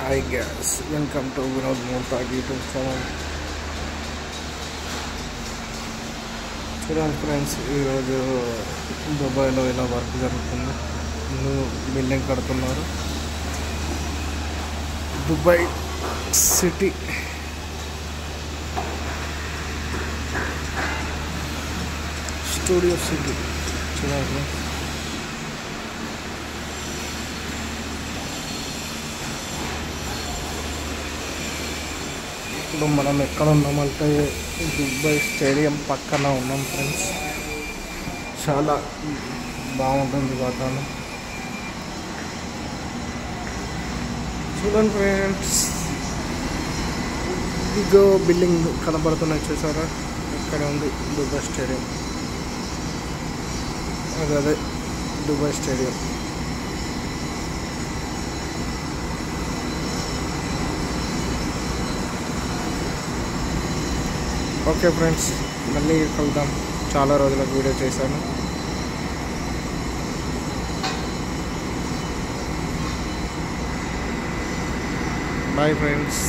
Hi guys, welcome to Vinod Montag YouTube channel. చూడండి friends, ఈరోజు దుబాయ్లో ఇలా వర్క్ జరుగుతుంది. బిల్డింగ్ కడుతున్నారు. దుబాయ్ సిటీ స్టూడియో సిటీ చూడండి ఫ్రెండ్స్. ఇప్పుడు మనం ఎక్కడ ఉన్నామంటే దుబాయ్ స్టేడియం పక్కన ఉన్నాం ఫ్రెండ్స్. చాలా బాగుంటుంది వాతావరణం. చూడండి ఫ్రెండ్స్, ఇదిగో బిల్డింగ్ కనబడుతున్నాయి చూసారా, ఇక్కడ ఉంది దుబాయ్ స్టేడియం. అదే దుబాయ్ స్టేడియం. ఓకే ఫ్రెండ్స్, మళ్ళీ కలుద్దాం. చాలా రోజులకు వీడియో చేశాను. Bye friends.